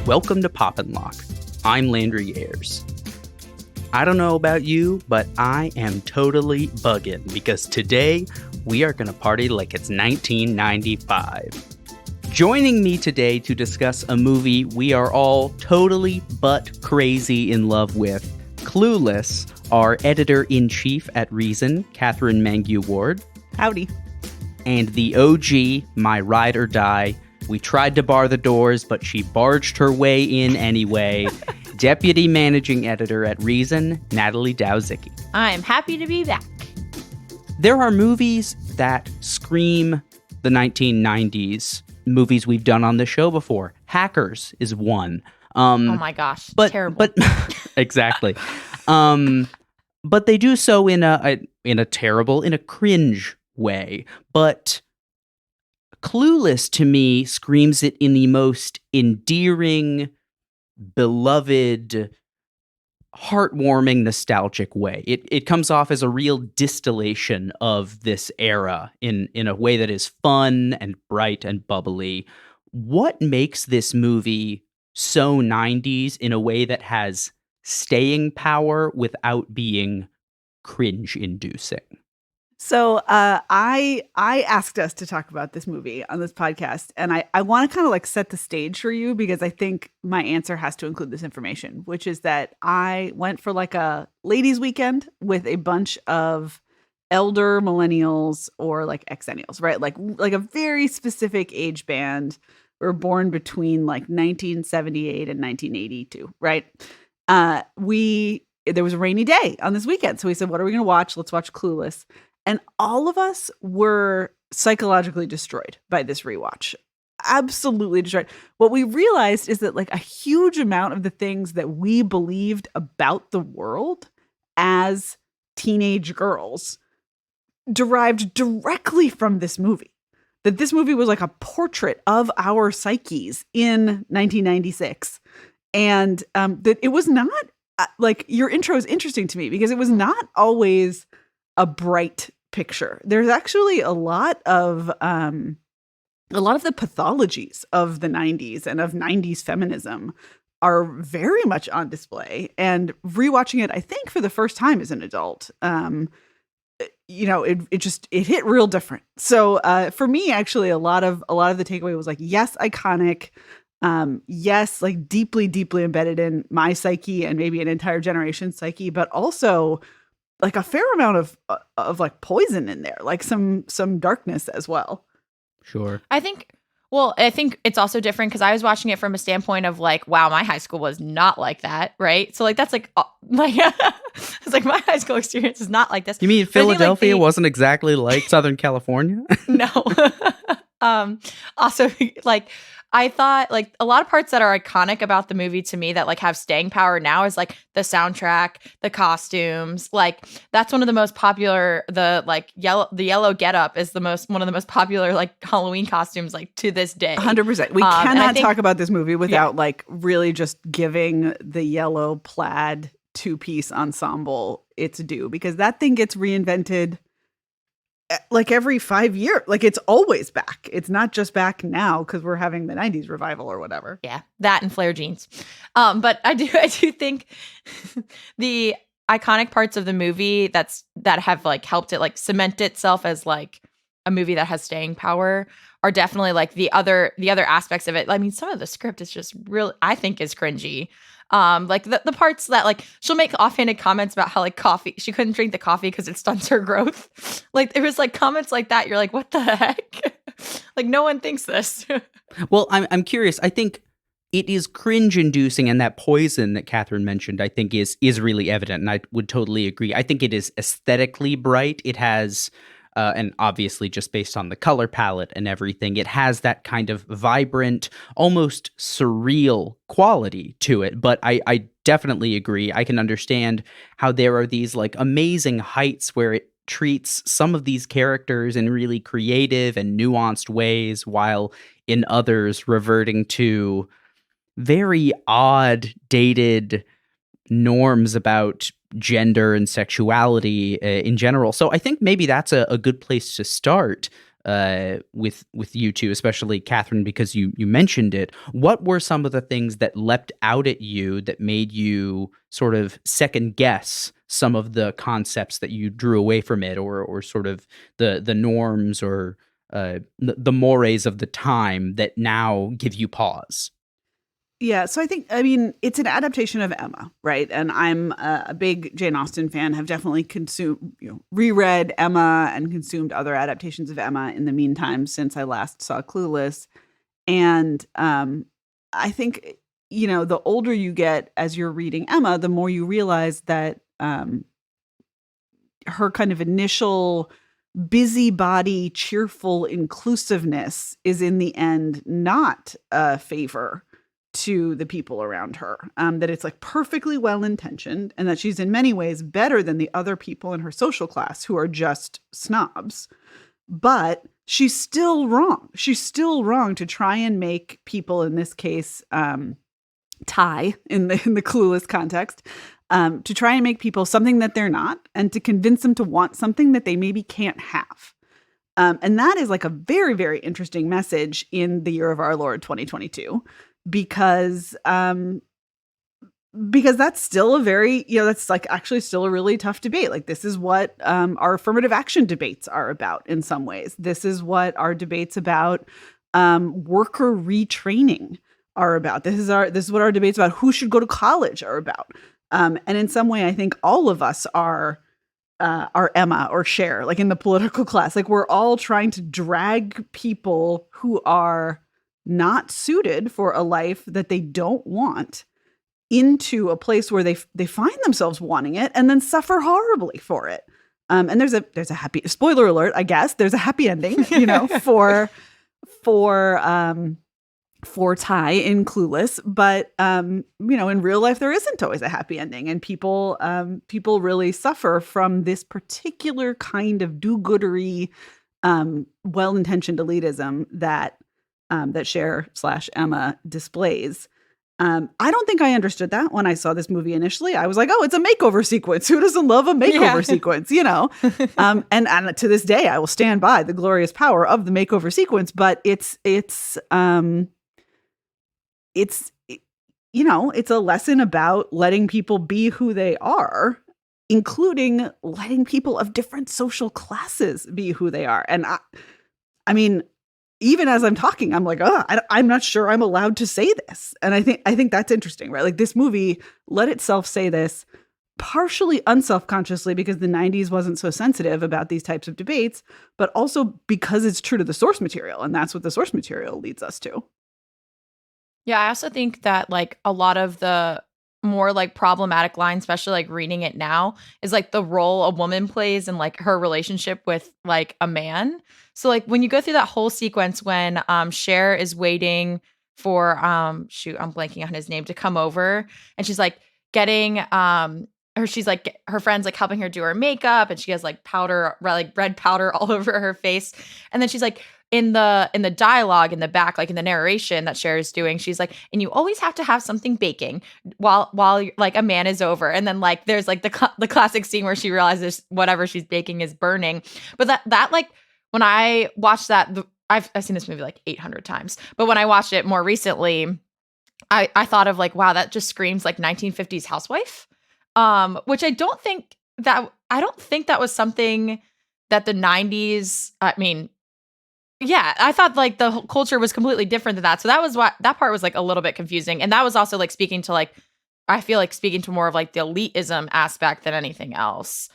Welcome to Pop and Lock. I'm Landry Ayers. I don't know about you, but I am totally bugging because today we are going to party like it's 1995. Joining me today to discuss a movie we are all totally but crazy in love with, Clueless, our editor-in-chief at Reason, Katherine Mangu Ward. Howdy. And the OG, my ride or die. We tried to bar the doors, but she barged her way in anyway. Deputy Managing Editor at Reason, Natalie Dowzicky. I'm happy to be back. There are movies that scream the 1990s, movies we've done on the show before. Hackers is one. Oh my gosh, terrible. But exactly. But they do so in a cringe way. But Clueless, to me, screams it in the most endearing, beloved, heartwarming, nostalgic way. It comes off as a real distillation of this era in a way that is fun and bright and bubbly. What makes this movie so 90s in a way that has staying power without being cringe-inducing? So I asked us to talk about this movie on this podcast, and I want to kind of like set the stage for you because I think my answer has to include this information, which is that I went for like a ladies' weekend with a bunch of elder millennials or like exennials, right? Like a very specific age band. We were born between like 1978 and 1982, right? There was a rainy day on this weekend, so we said, "What are we going to watch? Let's watch Clueless." And all of us were psychologically destroyed by this rewatch. Absolutely destroyed. What we realized is that like a huge amount of the things that we believed about the world as teenage girls derived directly from this movie. That this movie was like a portrait of our psyches in 1996. And that it was not like your intro is interesting to me because it was not always a bright picture. There's actually a lot of the pathologies of the 90s and of 90s feminism are very much on display. And rewatching it, I think for the first time as an adult, it hit real different. So for me, actually, a lot of the takeaway was like, yes, iconic. Yes, like deeply, deeply embedded in my psyche and maybe an entire generation's psyche, but also like a fair amount of like poison in there, like some darkness as well. Sure. I think it's also different because I was watching it from a standpoint of like, wow, my high school was not like that, right? So like that's like it's like my high school experience is not like this. You mean Philadelphia wasn't exactly like Southern California? No. Also, like I thought like a lot of parts that are iconic about the movie to me that like have staying power now is like the soundtrack, the costumes. Like that's one of the most popular. The yellow getup is one of the most popular like Halloween costumes like to this day. 100%. We cannot talk about this movie without like really just giving the yellow plaid two-piece ensemble its due because that thing gets reinvented like every 5 years. Like it's always back. It's not just back now because we're having the 90s revival or whatever. Yeah, that and flare jeans. But I do think the iconic parts of the movie that have like helped it like cement itself as like a movie that has staying power are definitely like the other aspects of it. I mean, some of the script is just really, I think, is cringy. Like the parts that like she'll make offhanded comments about how like she couldn't drink the coffee because it stunts her growth. Like there was like comments like that. You're like, what the heck? Like no one thinks this. Well, I'm curious. I think it is cringe-inducing, and that poison that Katherine mentioned, I think, is really evident, and I would totally agree. I think it is aesthetically bright. It has, and obviously just based on the color palette and everything, it has that kind of vibrant, almost surreal quality to it. But I definitely agree. I can understand how there are these like amazing heights where it treats some of these characters in really creative and nuanced ways, while in others reverting to very odd, dated norms about gender and sexuality in general. So I think maybe that's a good place to start. with you two, especially Katherine, because you mentioned it. What were some of the things that leapt out at you that made you sort of second guess some of the concepts that you drew away from it, or sort of the norms or the mores of the time that now give you pause? Yeah, so I mean, it's an adaptation of Emma, right? And I'm a big Jane Austen fan, have definitely reread Emma and consumed other adaptations of Emma in the meantime since I last saw Clueless. And I think, the older you get as you're reading Emma, the more you realize that her kind of initial busybody, cheerful inclusiveness is in the end not a favor to the people around her, that it's like perfectly well-intentioned and that she's in many ways better than the other people in her social class who are just snobs. But she's still wrong. She's still wrong to try and make people, in this case, Ty in the Clueless context, to try and make people something that they're not and to convince them to want something that they maybe can't have. And that is like a very, very interesting message in the year of our Lord 2022. Because that's still a very, that's like actually still a really tough debate. Like this is what our affirmative action debates are about in some ways. This is what our debates about worker retraining are about. This is what our debates about who should go to college are about. And in some way, I think all of us are Emma or Cher, like in the political class. Like we're all trying to drag people who are not suited for a life that they don't want into a place where they find themselves wanting it and then suffer horribly for it. And there's a happy, spoiler alert, I guess, there's a happy ending, for Ty in Clueless, but in real life there isn't always a happy ending, and people really suffer from this particular kind of do-goodery, well-intentioned elitism that Cher/Emma displays. I don't think I understood that when I saw this movie initially. I was like, oh, it's a makeover sequence. Who doesn't love a makeover sequence, and to this day, I will stand by the glorious power of the makeover sequence, but it's a lesson about letting people be who they are, including letting people of different social classes be who they are. And I mean, even as I'm talking, I'm like, I'm not sure I'm allowed to say this. And I think that's interesting, right? Like this movie let itself say this partially unselfconsciously because the 90s wasn't so sensitive about these types of debates, but also because it's true to the source material. And that's what the source material leads us to. Yeah, I also think that like a lot of the more like problematic lines, especially like reading it now, is like the role a woman plays in like her relationship with like a man. So like when you go through that whole sequence when Cher is waiting for I'm blanking on his name, to come over, and she's like getting she's like her friend's like helping her do her makeup, and she has like powder, like red powder all over her face, and then she's like in the dialogue in the back, like in the narration that Cher is doing, she's like, and you always have to have something baking while like a man is over, and then like there's like the classic scene where she realizes whatever she's baking is burning. But that like when I watched that, I've seen this movie like 800 times, but when I watched it more recently, I thought of like, wow, that just screams like 1950s housewife, which I don't think that was something that the 90s. I mean, yeah, I thought like the whole culture was completely different than that. So that part was like a little bit confusing. And that was also like speaking to like, I feel like speaking to more of like the elitism aspect than anything else.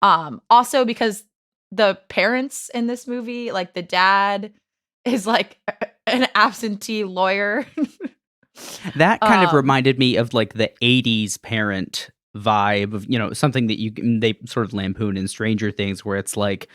Also because the parents in this movie, like the dad is like an absentee lawyer. That kind of reminded me of like the 80s parent vibe of, something that they sort of lampoon in Stranger Things, where it's like,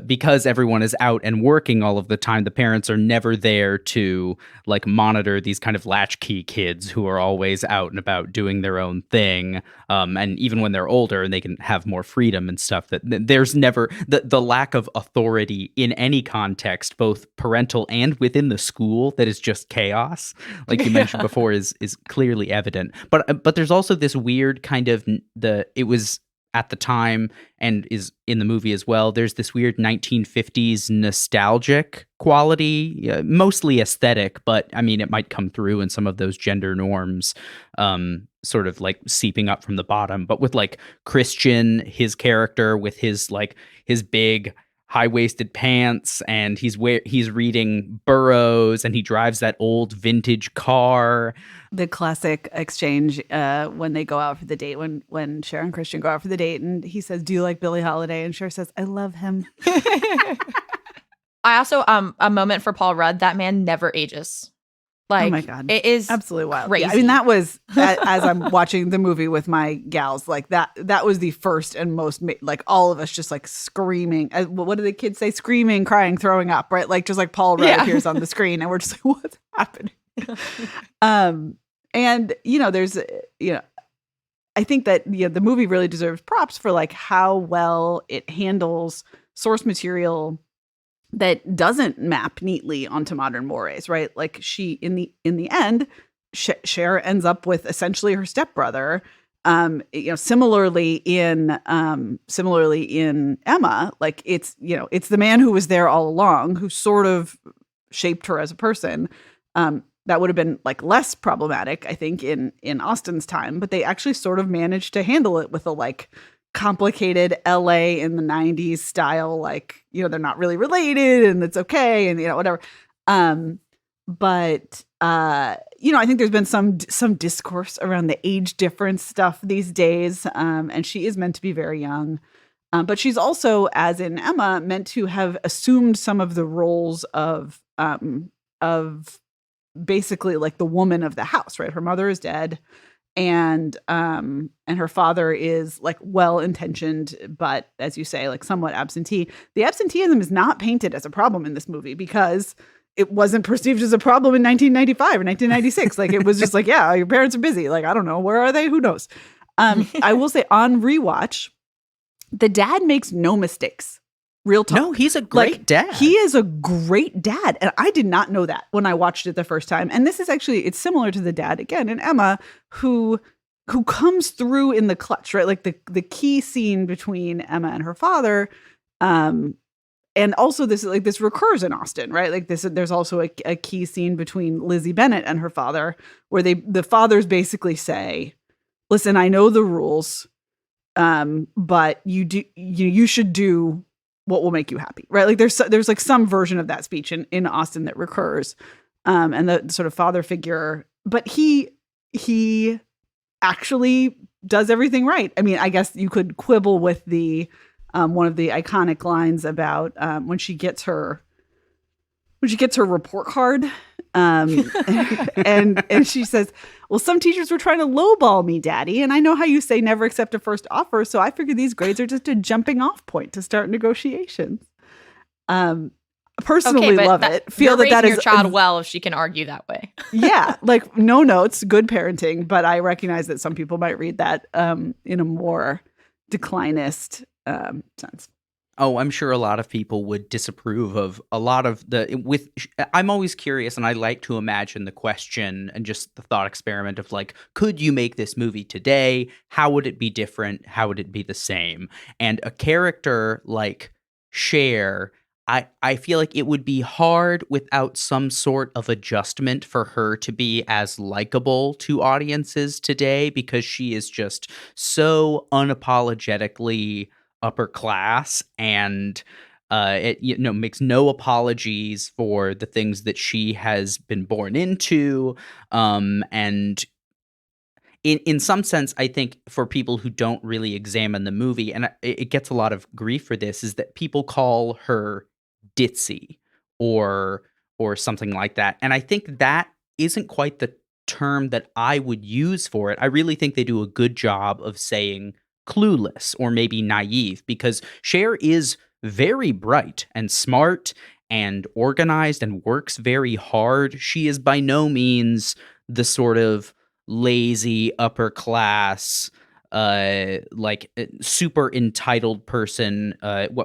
because everyone is out and working all of the time, the parents are never there to like monitor these kind of latchkey kids who are always out and about doing their own thing. And even when they're older and they can have more freedom and stuff, that there's never the lack of authority in any context, both parental and within the school, that is just chaos. Like you mentioned before, is clearly evident. But there's also this weird kind of it was at the time and is in the movie as well. There's this weird 1950s nostalgic quality, mostly aesthetic, but I mean, it might come through in some of those gender norms, sort of like seeping up from the bottom. But with like Christian, his character with his big high-waisted pants, and he's reading Burroughs, and he drives that old vintage car. The classic exchange when they go out for the date, when Cher and Christian go out for the date, and he says, "Do you like Billie Holiday?" And Cher says, "I love him." I also a moment for Paul Rudd. That man never ages. Like, oh my God. It is absolutely wild. Crazy. Yeah, I mean, that was as I'm watching the movie with my gals, like that was the first and most, like, all of us just like screaming. What do the kids say? Screaming, crying, throwing up, right? Like, just like Paul Rudd appears on the screen and we're just like, what's happening? And there's, I think that the movie really deserves props for like how well it handles source material that doesn't map neatly onto modern mores, right? Like, she in the end, Cher ends up with essentially her stepbrother. Similarly in Emma, like it's the man who was there all along, who sort of shaped her as a person. That would have been like less problematic, I think, in Austen's time, but they actually sort of managed to handle it with a like complicated LA in the 90s style, like, they're not really related and it's okay and whatever. But I think there's been some discourse around the age difference stuff these days. And she is meant to be very young. But she's also, as in Emma, meant to have assumed some of the roles of basically like the woman of the house, right? Her mother is dead. And her father is like well-intentioned, but as you say, like somewhat absentee. The absenteeism is not painted as a problem in this movie because it wasn't perceived as a problem in 1995 or 1996. Like, it was just like, yeah, your parents are busy. Like, I don't know. Where are they? Who knows? I will say on rewatch, the dad makes no mistakes. Real talk. No, he's a great dad. He is a great dad. And I did not know that when I watched it the first time. And this is actually, it's similar to the dad, again, in Emma, who comes through in the clutch, right? Like the key scene between Emma and her father. And also this recurs in Austen, right? Like there's also a key scene between Lizzie Bennet and her father, where the fathers basically say, listen, I know the rules, but you should do what will make you happy, right? Like there's like some version of that speech in Austen that recurs, and the sort of father figure, but he actually does everything right. I mean, I guess you could quibble with the one of the iconic lines about when she gets her report card, and she says, well, some teachers were trying to lowball me, Daddy, and I know how you say never accept a first offer, so I figure these grades are just a jumping off point to start negotiations. Personally, love it. Feel you're that raising is your child well if she can argue that way. Yeah, like no notes, good parenting, but I recognize that some people might read that in a more declinist sense. Oh, I'm sure a lot of people would disapprove of a lot of I'm always curious, and I like to imagine the question and just the thought experiment of like, could you make this movie today? How would it be different? How would it be the same? And a character like Cher, I feel like it would be hard without some sort of adjustment for her to be as likable to audiences today, because she is just so unapologetically upper class, and it makes no apologies for the things that she has been born into, and in some sense, I think for people who don't really examine the movie, and it gets a lot of grief for this, is that people call her ditzy or something like that, and I think that isn't quite the term that I would use for it. I really think they do a good job of saying clueless or maybe naive, because Cher is very bright and smart and organized and works very hard. She is by no means the sort of lazy upper class super entitled person.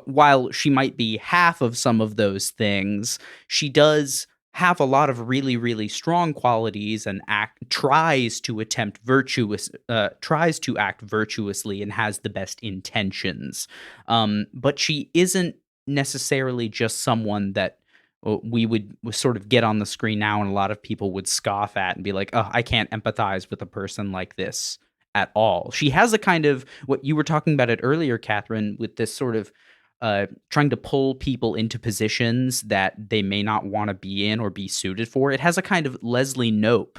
While she might be half of some of those things, she does have a lot of really, really strong qualities and tries to act virtuously and has the best intentions. But she isn't necessarily just someone that we would sort of get on the screen now and a lot of people would scoff at and be like, oh, I can't empathize with a person like this at all. She has a kind of, what you were talking about it earlier, Katherine, with this sort of trying to pull people into positions that they may not want to be in or be suited for. It has a kind of Leslie Knope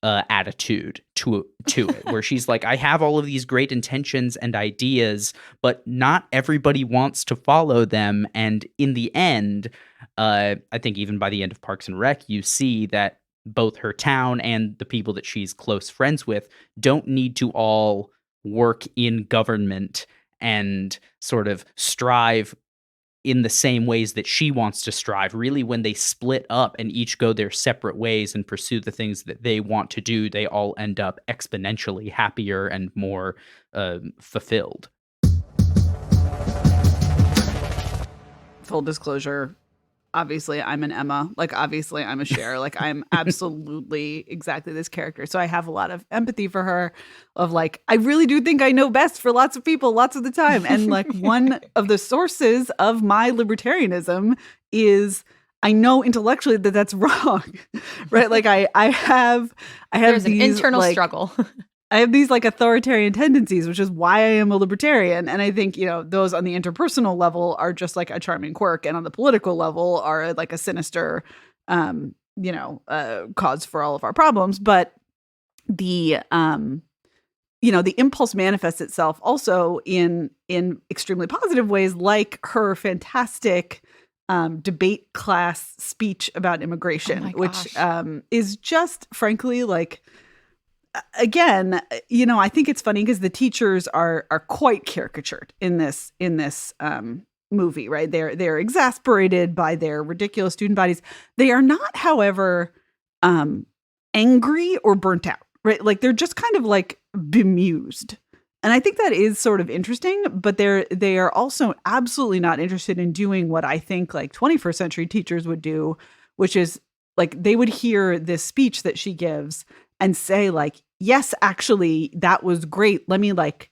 attitude to it, where she's like, I have all of these great intentions and ideas, but not everybody wants to follow them. And in the end, I think even by the end of Parks and Rec, you see that both her town and the people that she's close friends with don't need to all work in government and sort of strive in the same ways that she wants to strive. Really, when they split up and each go their separate ways and pursue the things that they want to do, they all end up exponentially happier and more fulfilled. Full disclosure, obviously I'm an Emma. Like, obviously I'm a Cher. Like, I'm absolutely exactly this character. So I have a lot of empathy for her, of like, I really do think I know best for lots of people lots of the time. And like, one of the sources of my libertarianism is I know intellectually that that's wrong, right? Like I have There's these, an internal like, struggle. I have these like authoritarian tendencies, which is why I am a libertarian. And I think, those on the interpersonal level are just like a charming quirk. And on the political level are like a sinister, cause for all of our problems. But the impulse manifests itself also in extremely positive ways, like her fantastic debate class speech about immigration, which is just frankly like, again, I think it's funny because the teachers are quite caricatured in this movie, right? They're exasperated by their ridiculous student bodies. They are not, however, angry or burnt out, right? Like they're just kind of like bemused. And I think that is sort of interesting, but they are also absolutely not interested in doing what I think like 21st century teachers would do, which is like they would hear this speech that she gives and say like, yes, actually, that was great. Let me like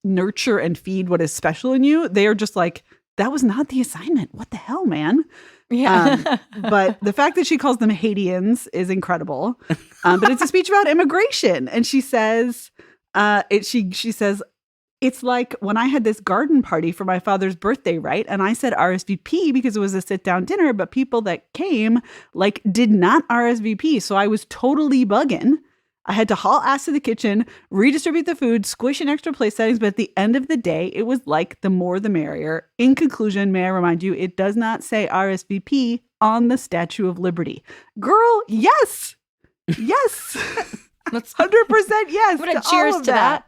nurture and feed what is special in you. They are just like, that was not the assignment. What the hell, man? Yeah. But the fact that she calls them Haitians is incredible. But it's a speech about immigration. And she says, she says, it's like when I had this garden party for my father's birthday, right? And I said RSVP because it was a sit-down dinner, but people that came like did not RSVP. So I was totally bugging. I had to haul ass to the kitchen, redistribute the food, squish in extra place settings. But at the end of the day, it was like the more the merrier. In conclusion, may I remind you, it does not say RSVP on the Statue of Liberty. Girl, yes. Yes. 100% yes. What a cheers to that.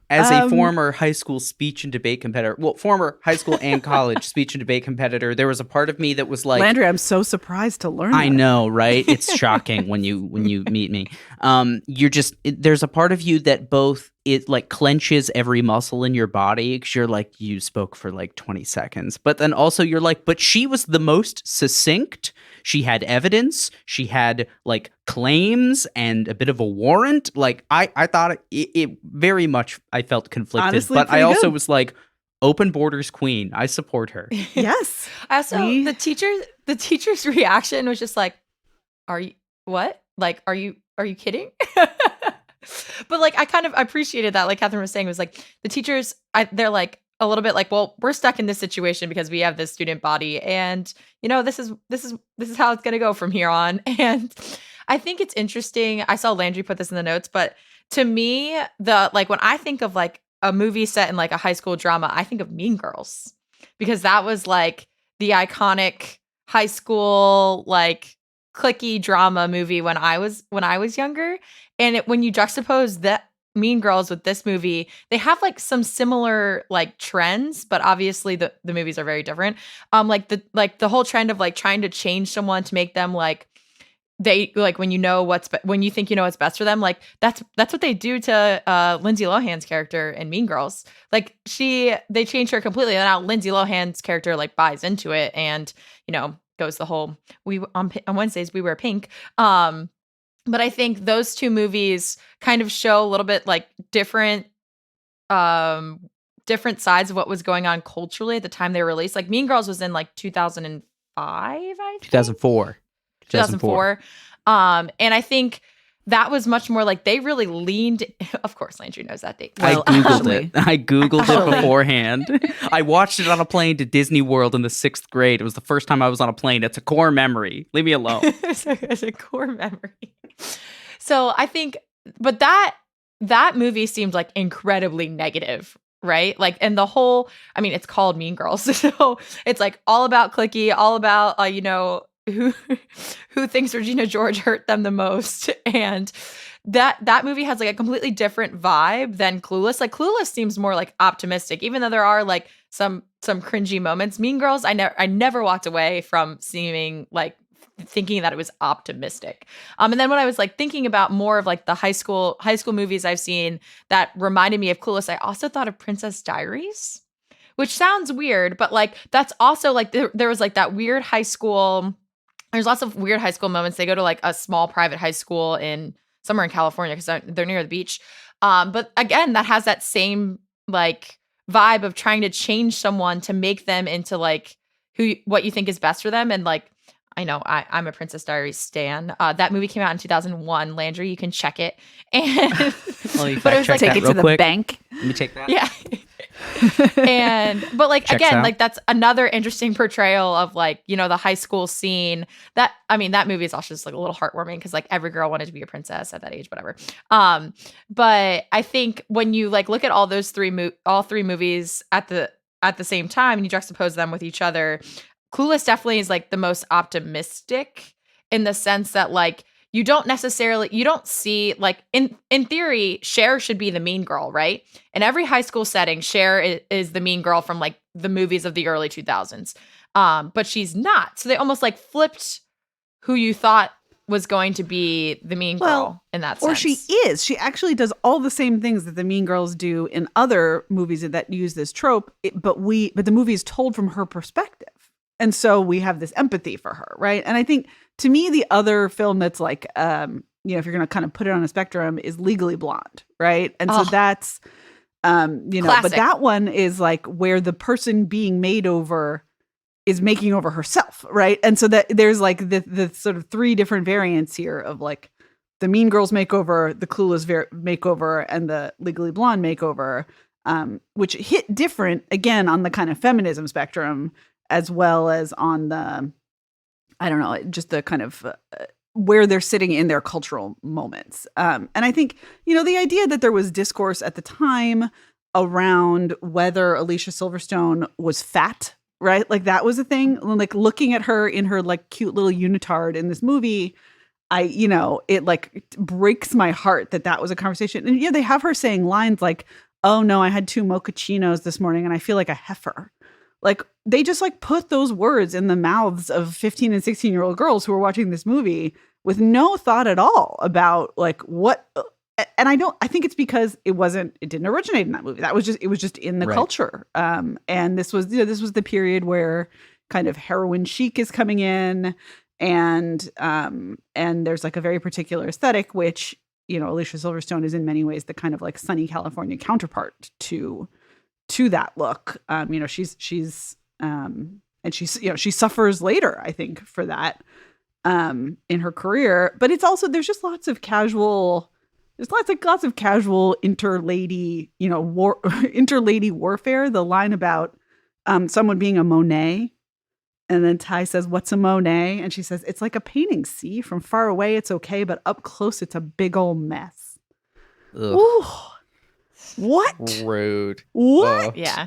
As a former high school speech and debate competitor, former high school and college speech and debate competitor, there was a part of me that was like, Landry, I'm so surprised to learn I that. know, right? It's shocking when you meet me. There's a part of you that both it like clenches every muscle in your body because you're like, you spoke for like 20 seconds. But then also you're like, but she was the most succinct. She had evidence. She had like claims and a bit of a warrant. Like I thought it very much, I felt conflicted. Honestly, but I also good. was like, open borders queen. I support her. Yes. I also, the teacher's reaction was just like, are you, what? Like, are you kidding? But like, I kind of appreciated that. Like Katherine was saying, was like the teachers, they're like a little bit like, well, we're stuck in this situation because we have this student body, and this is how it's gonna go from here on. And I think it's interesting. I saw Landry put this in the notes, but to me, when I think of like a movie set in like a high school drama, I think of Mean Girls, because that was like the iconic high school like cliquey drama movie when I was younger. And when you juxtapose that Mean Girls with this movie, they have like some similar like trends, but obviously the movies are very different. Like the whole trend of like trying to change someone to make them like they like when you think you know what's best for them, like that's what they do to Lindsay Lohan's character in Mean Girls. Like they change her completely, and now Lindsay Lohan's character like buys into it, and goes the whole we on Wednesdays we wear pink. But I think those two movies kind of show a little bit like um different sides of what was going on culturally at the time they were released. Like Mean Girls was in like 2005, I think. 2004. 2004. And I think that was much more like they really leaned. Of course, Landry knows that date. I Well, Googled actually- it. I Googled it beforehand. I watched it on a plane to Disney World in the 6th grade. It was the first time I was on a plane. It's a core memory. Leave me alone. It's a core memory. So I think, but that movie seemed like incredibly negative, right? Like, and the whole, I mean, it's called Mean Girls, so it's like all about cliquey, all about who thinks Regina George hurt them the most, and that movie has like a completely different vibe than Clueless. Like Clueless seems more like optimistic, even though there are like some cringy moments. Mean Girls, I never walked away from seeming like thinking that it was optimistic. And then when I was like thinking about more of like the high school movies I've seen that reminded me of Clueless, I also thought of Princess Diaries, which sounds weird, but like that's also like there was like that weird high school. There's lots of weird high school moments. They go to like a small private high school in somewhere in California because they're near the beach. But again, that has that same like vibe of trying to change someone to make them into like what you think is best for them. And like, I know I'm a Princess Diaries stan. That movie came out in 2001. Landry, you can check it. And Let me but it was fact check like Take that it real to the quick. bank. Let me take that. yeah. But like Checks again, out. like that's another interesting portrayal of like, the high school scene. That movie is also just like a little heartwarming because like every girl wanted to be a princess at that age, whatever. But I think when you like look at all those all three movies at the same time and you juxtapose them with each other, Clueless definitely is like the most optimistic in the sense that like you don't see like in theory Cher should be the mean girl, right? In every high school setting, Cher is the mean girl from like the movies of the early 2000s. But she's not. So they almost like flipped who you thought was going to be the mean girl in that sense. Or she is. She actually does all the same things that the Mean Girls do in other movies that use this trope, but the movie is told from her perspective. And so we have this empathy for her, right? And I think to me, the other film that's like, if you're going to kind of put it on a spectrum, is Legally Blonde, right? And so that's, but Classic. that one is like where the person being made over is making over herself, right? And so that there's like the sort of three different variants here of like the Mean Girls makeover, the Clueless makeover, and the Legally Blonde makeover, which hit different again on the kind of feminism spectrum, as well as on the, I don't know, just the kind of where they're sitting in their cultural moments. And I think, the idea that there was discourse at the time around whether Alicia Silverstone was fat, right? Like that was a thing. Like looking at her in her like cute little unitard in this movie, it like breaks my heart that was a conversation. And they have her saying lines like, "Oh no, I had 2 mochachinos this morning and I feel like a heifer." Like they just like put those words in the mouths of 15 and 16-year-old girls who are watching this movie with no thought at all about like what. And I think it's because it didn't originate in that movie. It was just in the culture. And this was the period where kind of heroin chic is coming in, and there's like a very particular aesthetic, which, Alicia Silverstone is in many ways the kind of like sunny California counterpart to that look. She suffers later, I think, for that in her career. But it's also, there's just lots of casual interlady, interlady warfare. The line about someone being a Monet, and then Ty says, "What's a Monet?" And she says, "It's like a painting. See, from far away it's okay, but up close it's a big old mess." Ooh. What? Rude. What? Oh. Yeah.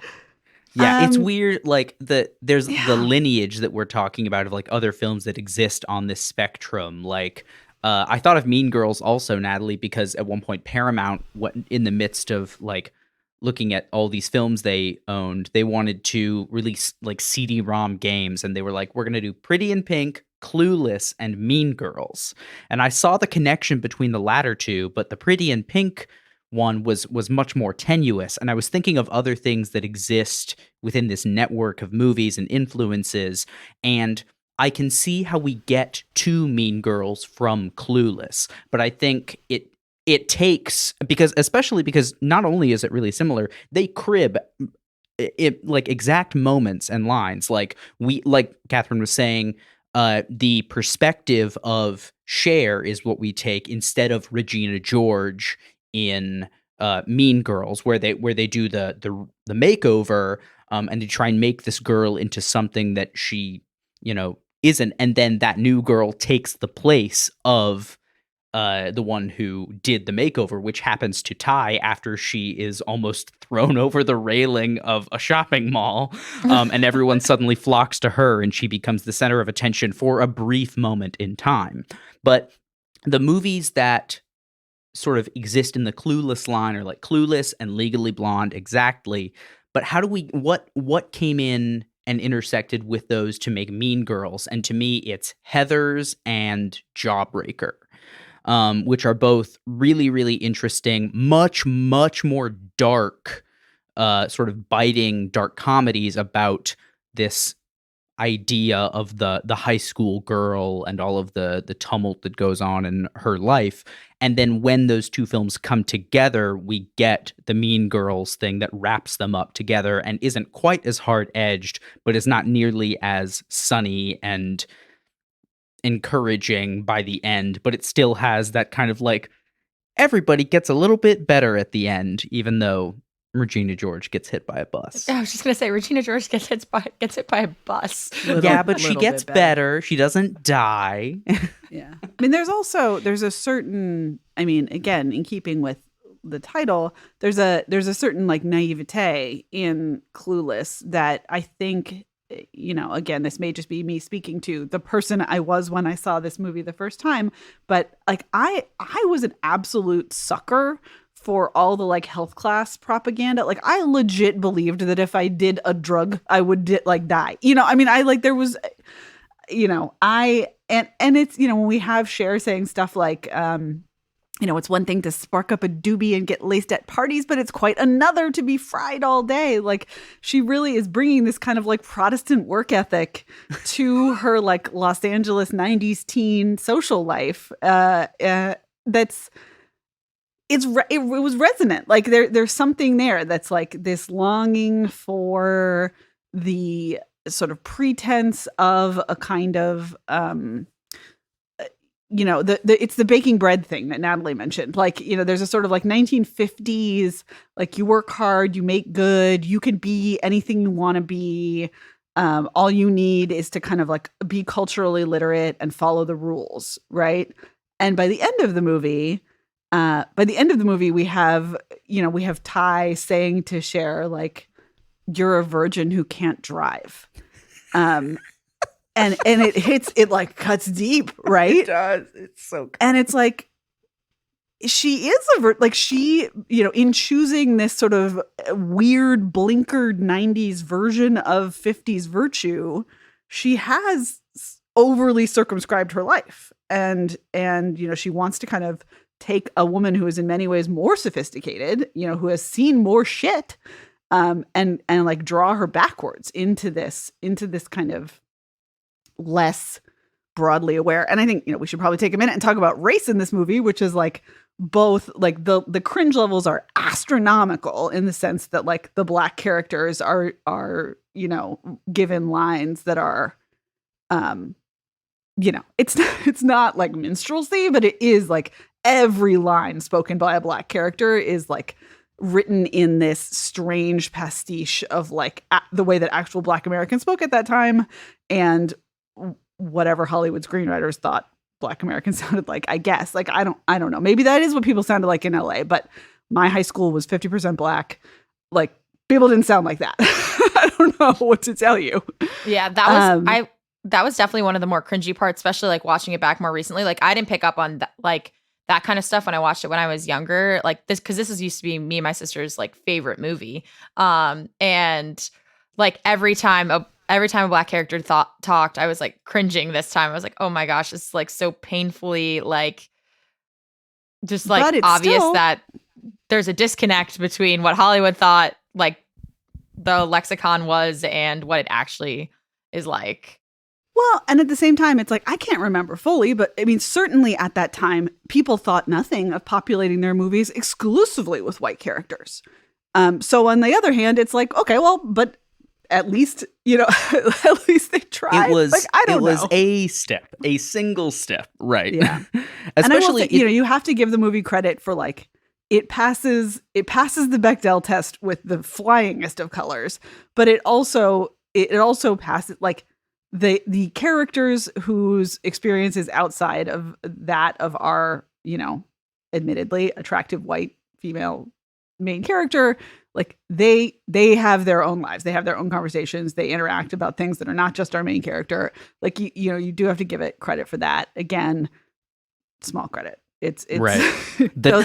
Yeah, it's weird. Like there's the lineage that we're talking about of like other films that exist on this spectrum. Like I thought of Mean Girls also, Natalie, because at one point Paramount, in the midst of like looking at all these films they owned, they wanted to release like CD-ROM games, and they were like, "We're gonna do Pretty in Pink, Clueless, and Mean Girls." And I saw the connection between the latter two, but the Pretty in Pink one was much more tenuous. And I was thinking of other things that exist within this network of movies and influences. And I can see how we get to Mean Girls from Clueless, but I think it takes, especially because not only is it really similar, they crib like exact moments and lines. Like Katherine was saying, the perspective of Cher is what we take instead of Regina George in Mean Girls, where they do the makeover, and they try and make this girl into something that she, isn't, and then that new girl takes the place of the one who did the makeover, which happens to Ty after she is almost thrown over the railing of a shopping mall, and everyone suddenly flocks to her, and she becomes the center of attention for a brief moment in time. But the movies that sort of exist in the Clueless line are like Clueless and Legally Blonde, exactly. But how do what came in and intersected with those to make Mean Girls? And to me, it's Heathers and Jawbreaker, which are both really, really interesting, much, much more dark, sort of biting dark comedies about this idea of the high school girl and all of the tumult that goes on in her life. And then when those two films come together, we get the Mean Girls thing that wraps them up together and isn't quite as hard-edged, but is not nearly as sunny and encouraging by the end, but it still has that kind of like everybody gets a little bit better at the end, even though Regina George gets hit by a bus. I was just gonna say Regina George gets hit by a bus. Yeah, but she gets better. She doesn't die. Yeah. I mean, there's a certain, I mean, again, in keeping with the title, there's a certain like naivete in Clueless that I think, again, this may just be me speaking to the person I was when I saw this movie the first time, but like I was an absolute sucker for all the like health class propaganda. Like I legit believed that if I did a drug, I would die. I mean, I like, there was, and it's, when we have Cher saying stuff like, it's one thing to spark up a doobie and get laced at parties, but it's quite another to be fried all day. Like she really is bringing this kind of like Protestant work ethic to her like Los Angeles 90s teen social life. It was resonant. Like there's something there that's like this longing for the sort of pretense of a kind of, it's the baking bread thing that Natalie mentioned. Like, there's a sort of like 1950s, like you work hard, you make good, you can be anything you want to be. All you need is to kind of like be culturally literate and follow the rules. Right. And by the end of the movie, we have Ty saying to Cher, like, you're a virgin who can't drive. And it like cuts deep, right? It does. It's so good. And it's like, she is in choosing this sort of weird blinkered 90s version of 50s virtue, she has overly circumscribed her life. And she wants to kind of take a woman who is in many ways more sophisticated, who has seen more shit, and like draw her backwards into this kind of less broadly aware. And I think, we should probably take a minute and talk about race in this movie, which is like both like the cringe levels are astronomical in the sense that like the Black characters are given lines that are, it's not like minstrelsy, but it is like every line spoken by a Black character is like written in this strange pastiche of like the way that actual Black Americans spoke at that time and whatever Hollywood screenwriters thought Black Americans sounded like, I guess. Like, I don't know. Maybe that is what people sounded like in LA, but my high school was 50% Black. Like, people didn't sound like that. I don't know what to tell you. Yeah, that was definitely one of the more cringy parts, especially like watching it back more recently. Like, I didn't pick up on that kind of stuff when I watched it when I was younger. Like this, because this used to be me and my sister's like favorite movie. And like every time a Black character talked, I was like cringing this time. I was like, oh my gosh, it's like so painfully like just like obvious that there's a disconnect between what Hollywood thought like the lexicon was and what it actually is like. Well, and at the same time, it's like, I can't remember fully, but I mean, certainly at that time, people thought nothing of populating their movies exclusively with white characters. So on the other hand, it's like, okay, well, but at least, at least they tried. It was, like, I don't know. It was a step, a single step, right? Yeah. Especially, and I will say, you have to give the movie credit for like, it passes the Bechdel test with the flyingest of colors, but it also passes like the characters whose experience is outside of that of our, admittedly attractive white female main character, like they have their own lives, they have their own conversations, they interact about things that are not just our main character. Like you do have to give it credit for that. Again, small credit. It's right. the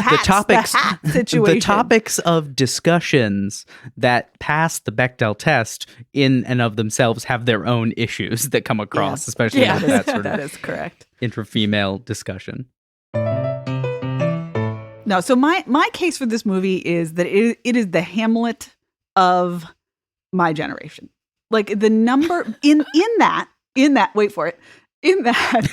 topics of discussions that pass the Bechdel test in and of themselves have their own issues that come across, especially with that sort that of is correct intra-female discussion. No, so my case for this movie is that it is the Hamlet of my generation. Like the number in that wait for it, in that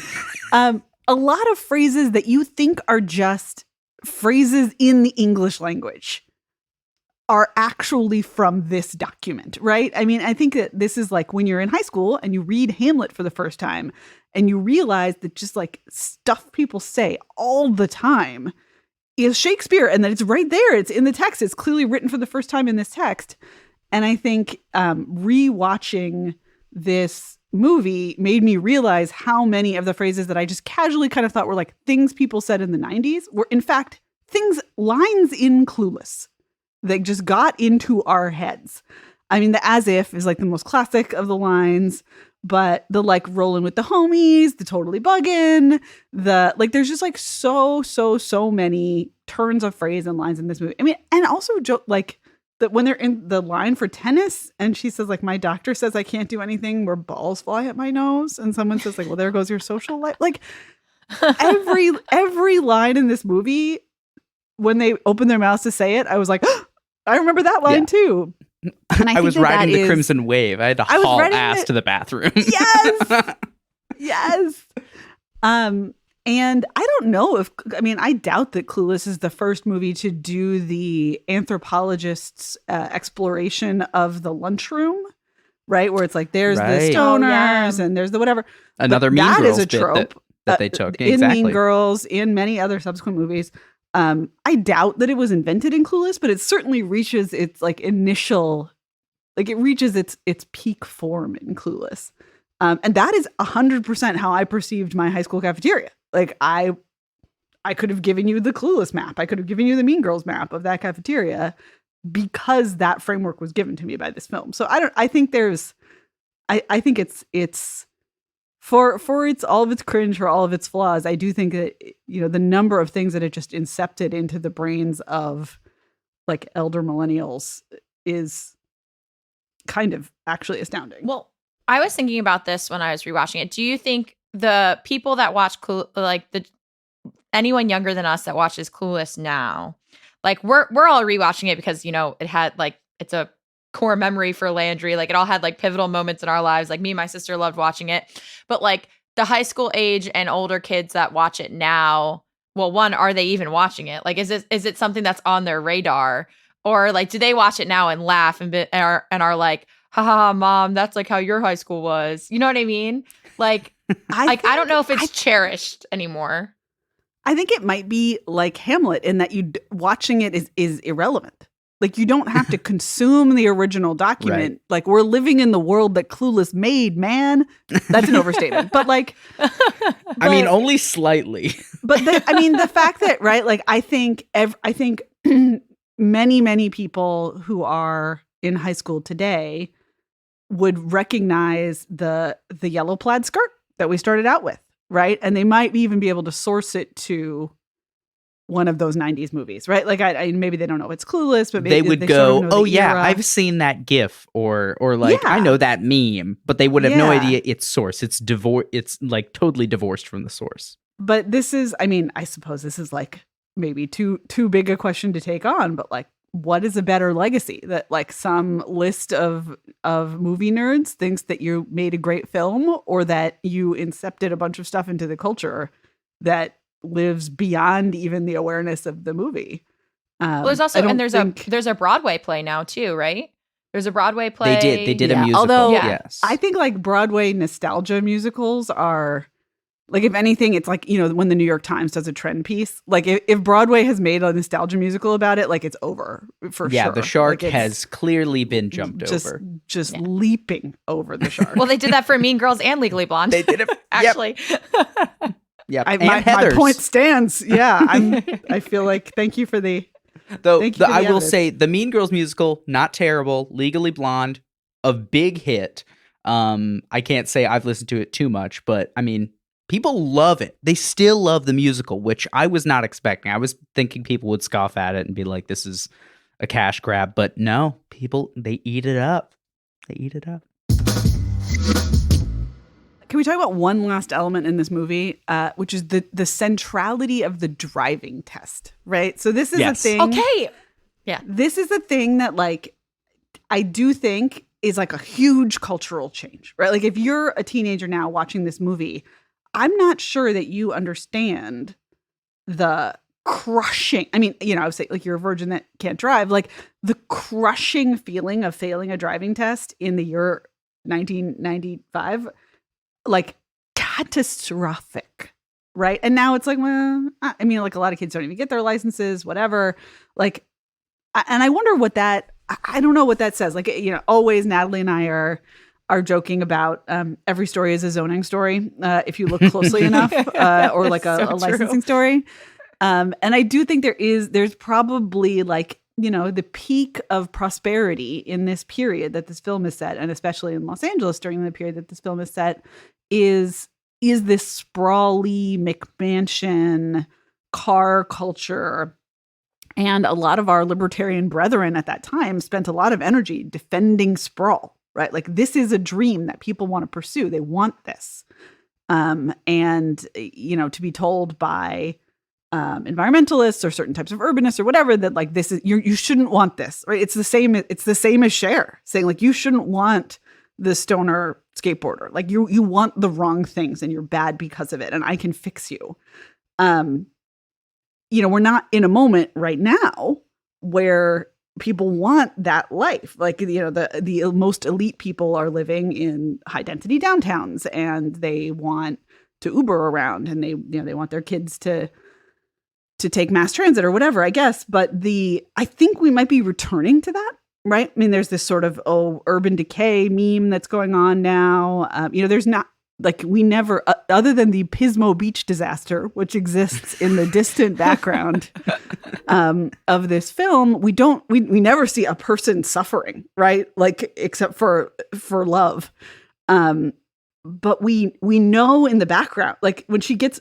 a lot of phrases that you think are just phrases in the English language are actually from this document, right? I mean, I think that this is like when you're in high school and you read Hamlet for the first time and you realize that just like stuff people say all the time is Shakespeare and that it's right there. It's in the text. It's clearly written for the first time in this text. And I think rewatching this movie made me realize how many of the phrases that I just casually kind of thought were like things people said in the 90s were in fact lines in Clueless that just got into our heads. I mean, the as if is like the most classic of the lines, but the like rolling with the homies, the totally buggin', the like there's just like so many turns of phrase and lines in this movie. I mean, and also like that when they're in the line for tennis and she says like, my doctor says I can't do anything where balls fly at my nose. And someone says like, well, there goes your social life. Like every line in this movie, when they open their mouths to say it, I was like, oh, I remember that line too. And I was riding the Crimson Wave. I had to haul ass to the bathroom. Yes. Yes. And I don't know I doubt that Clueless is the first movie to do the anthropologist's exploration of the lunchroom, right? Where it's like, there's the stoners and there's the whatever. Another Mean Girls is a trope that they took. In Mean Girls, in many other subsequent movies. I doubt that it was invented in Clueless, but it certainly reaches its like initial, like it reaches its peak form in Clueless. And that is 100% how I perceived my high school cafeteria. Like I could have given you the Clueless map. I could have given you the Mean Girls map of that cafeteria because that framework was given to me by this film. So I think it's for its all of its cringe, for all of its flaws. I do think that, the number of things that it just incepted into the brains of like elder millennials is kind of actually astounding. Well, I was thinking about this when I was rewatching it. Do you think the people that watch anyone younger than us that watches Clueless now, like we're all rewatching it because it had like it's a core memory for Landry, like it all had like pivotal moments in our lives. Like me and my sister loved watching it, but like the high school age and older kids that watch it now, well, one, are they even watching it? Like, is it something that's on their radar, or like do they watch it now and laugh and are like, haha, mom, that's like how your high school was? You know what I mean? Like. I don't know if it's cherished anymore. I think it might be like Hamlet in that watching it is irrelevant. Like you don't have to consume the original document. Right. Like we're living in the world that Clueless made, man. That's an overstatement. But like, I mean, only slightly. But the fact that, right, like I think many people who are in high school today would recognize the yellow plaid skirt that we started out with, right? And they might even be able to source it to one of those 90s movies, right? Like I maybe they don't know it's Clueless, but maybe they would go, oh yeah, era. I've seen that GIF or like I know that meme, but they would have no idea its source. It's like totally divorced from the source. But this is, I suppose this is like maybe too big a question to take on, but like what is a better legacy? That like some list of movie nerds thinks that you made a great film, or that you incepted a bunch of stuff into the culture that lives beyond even the awareness of the movie. Well, there's also there's a Broadway play now too, right? There's a Broadway play. They did a musical. Although yes, I think like Broadway nostalgia musicals are like, if anything, it's like, when the New York Times does a trend piece, like if Broadway has made a nostalgia musical about it, like it's over for sure. Yeah, the shark has clearly been jumped over. Just leaping over the shark. Well, they did that for Mean Girls and Legally Blonde. They did it actually. Yeah, my point stands. Yeah, I feel like thank you for the. I will say the Mean Girls musical, not terrible. Legally Blonde, a big hit. I can't say I've listened to it too much, but I mean, people love it. They still love the musical, which I was not expecting. I was thinking people would scoff at it and be like, "This is a cash grab," but no, they eat it up. They eat it up. Can we talk about one last element in this movie, which is the centrality of the driving test, right? So this is a thing. Okay. Yeah. This is a thing that, like, I do think is like a huge cultural change, right? Like if you're a teenager now watching this movie, I'm not sure that you understand the crushing. I mean, I would say like you're a virgin that can't drive, like the crushing feeling of failing a driving test in the year 1995. Like catastrophic, right? And now it's like, well, I mean, like a lot of kids don't even get their licenses, whatever. Like, and I wonder what that, I don't know what that says. Like, always Natalie and I are joking about every story is a zoning story if you look closely enough, or like a licensing story. And I do think there's probably like, the peak of prosperity in this period that this film is set, and especially in Los Angeles during the period that this film is set, is this sprawly McMansion car culture. And a lot of our libertarian brethren at that time spent a lot of energy defending sprawl, right? Like this is a dream that people want to pursue. They want this. And, to be told by environmentalists or certain types of urbanists or whatever that like this is you shouldn't want this, right? It's the same as Cher saying like you shouldn't want the stoner skateboarder, like you want the wrong things and you're bad because of it, and I can fix you. We're not in a moment right now where people want that life. Like the most elite people are living in high density downtowns and they want to Uber around, and they want their kids to take mass transit or whatever, I guess. But I think we might be returning to that, right? I mean, there's this sort of, urban decay meme that's going on now. There's not, like, we never, other than the Pismo Beach disaster, which exists in the distant background of this film, we never see a person suffering, right? Like, except for love. But we know in the background, like when she gets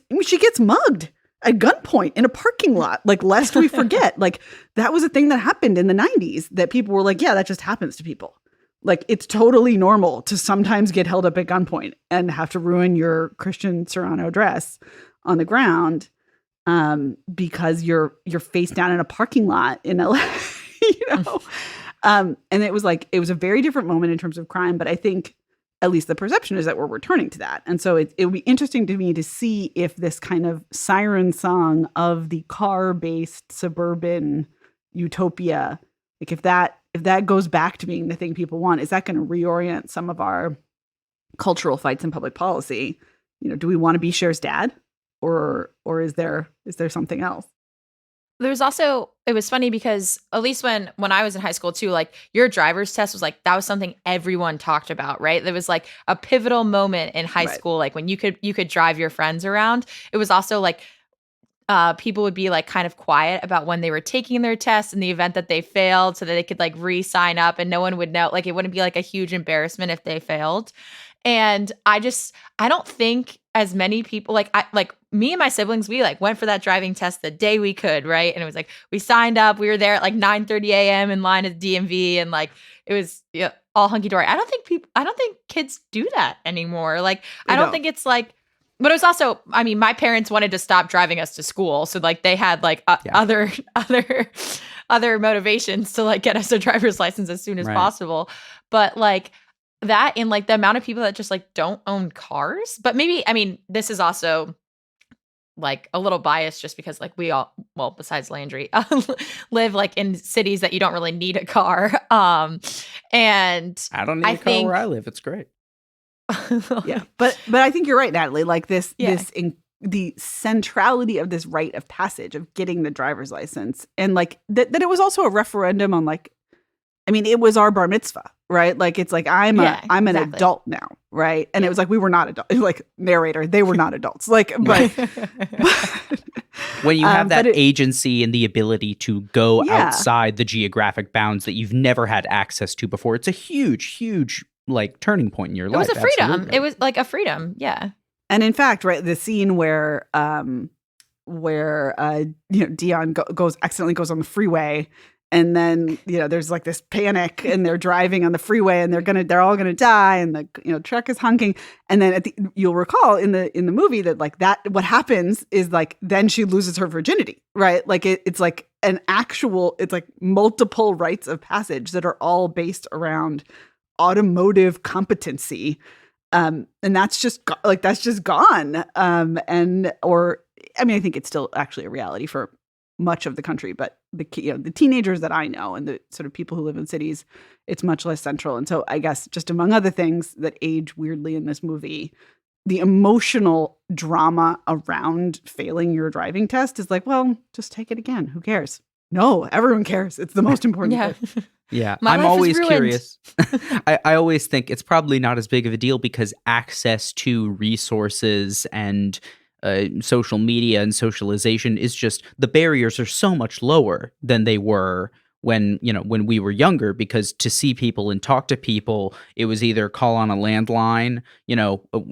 mugged at gunpoint in a parking lot, like lest we forget, like that was a thing that happened in the 90s that people were like, yeah, that just happens to people. Like it's totally normal to sometimes get held up at gunpoint and have to ruin your Christian Serrano dress on the ground because you're face down in a parking lot in LA, and it was a very different moment in terms of crime, but I think at least the perception is that we're returning to that. And so it would be interesting to me to see if this kind of siren song of the car-based suburban utopia, like if that goes back to being the thing people want, is that going to reorient some of our cultural fights in public policy? Do we want to be Cher's dad, or is there something else? There's also, it was funny because at least when I was in high school too, like your driver's test was like, that was something everyone talked about, right? There was like a pivotal moment in high school, like when you could drive your friends around. It was also like people would be like kind of quiet about when they were taking their test in the event that they failed, so that they could like re-sign up and no one would know, like it wouldn't be like a huge embarrassment if they failed. And I don't think as many people, like me and my siblings, we like went for that driving test the day we could, right? And it was like we signed up, we were there at like 9:30 a.m. in line at the DMV, and like it was all hunky dory. I don't think kids do that anymore. Like I don't think it's like But it was also, I mean, my parents wanted to stop driving us to school. So like they had like other motivations to like get us a driver's license as soon as possible. But like that and like the amount of people that just like don't own cars. But maybe, I mean, this is also like a little biased just because like we all, well, besides Landry, live like in cities that you don't really need a car. And I don't need a car where I live. It's great. Yeah, but I think you're right, Natalie. Like the centrality of this rite of passage of getting the driver's license, and like that it was also a referendum on like, I mean, it was our bar mitzvah, right? Like it's like I'm an adult now, right? And it was like we were not adults. Like narrator, they were not adults. Like, but when you have that agency and the ability to go outside the geographic bounds that you've never had access to before, it's a huge like turning point in your life. It was a freedom. Absolutely. It was like a freedom. Yeah. And in fact, right, the scene where Dion accidentally goes on the freeway, and then there's like this panic, and they're driving on the freeway, and they're all gonna die, and the truck is honking, and then you'll recall in the movie that like that what happens is like then she loses her virginity, right? Like it's like it's like multiple rites of passage that are all based around automotive competency, and that's just gone. I think it's still actually a reality for much of the country, but the teenagers that I know and the sort of people who live in cities, it's much less central. And so I guess just among other things that age weirdly in this movie, the emotional drama around failing your driving test is like, well, just take it again. Who cares? No, everyone cares. It's the most important thing. Yeah, I'm always curious. I always think it's probably not as big of a deal because access to resources and social media and socialization is just, the barriers are so much lower than they were when we were younger, because to see people and talk to people, it was either call on a landline.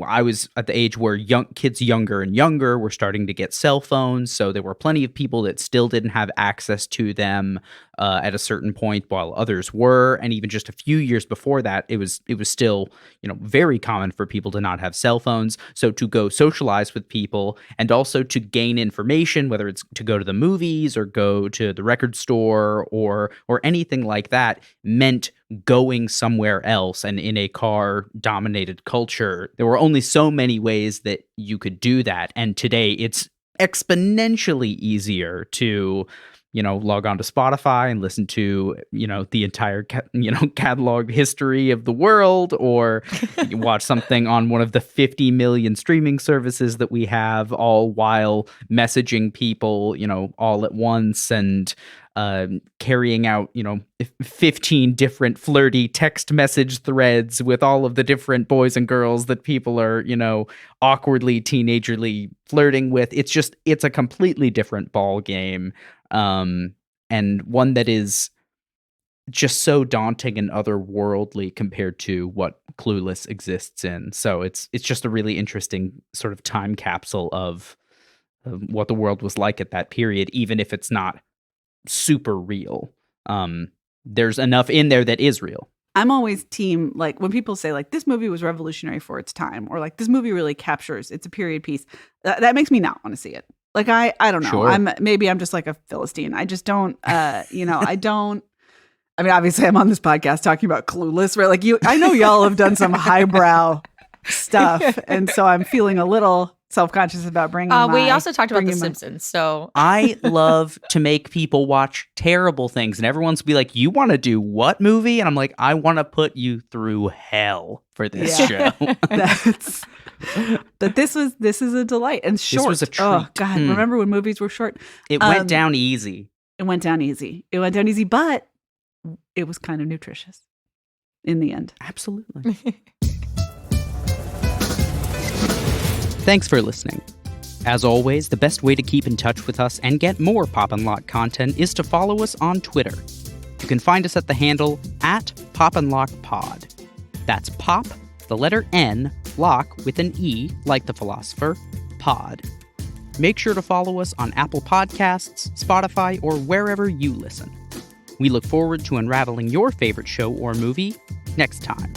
I was at the age where kids younger and younger were starting to get cell phones, so there were plenty of people that still didn't have access to them at a certain point, while others were. And even just a few years before that, it was still very common for people to not have cell phones. So to go socialize with people and also to gain information, whether it's to go to the movies or go to the record store or anything like that, meant going somewhere else. And in a car-dominated culture, there were only so many ways that you could do that. And today, it's exponentially easier to log on to Spotify and listen to, the entire, catalog history of the world, or watch something on one of the 50 million streaming services that we have, all while messaging people, all at once, and carrying out, 15 different flirty text message threads with all of the different boys and girls that people are, awkwardly, teenagerly flirting with. It's a completely different ball game. And one that is just so daunting and otherworldly compared to what Clueless exists in. So it's just a really interesting sort of time capsule of what the world was like at that period, even if it's not super real. There's enough in there that is real. I'm always team, like when people say like this movie was revolutionary for its time, or like this movie really captures, it's a period piece, that makes me not want to see it. Like I don't know. Sure. I'm just like a Philistine. I just don't. I don't. I mean, obviously, I'm on this podcast talking about Clueless, right? Like I know y'all have done some highbrow stuff, and so I'm feeling a little self-conscious about bringing. We also talked about The Simpsons, so I love to make people watch terrible things, and everyone's be like, "You want to do what movie?" And I'm like, "I want to put you through hell for this show." But this is a delight and short. This was a treat. Oh God! Remember when movies were short? It went down easy. It went down easy, but it was kind of nutritious in the end. Absolutely. Thanks for listening. As always, the best way to keep in touch with us and get more Pop and Lock content is to follow us on Twitter. You can find us at the handle @PopandLockPod. That's Pop, the letter N, Lock with an E, like the philosopher, Pod. Make sure to follow us on Apple Podcasts, Spotify, or wherever you listen. We look forward to unraveling your favorite show or movie next time.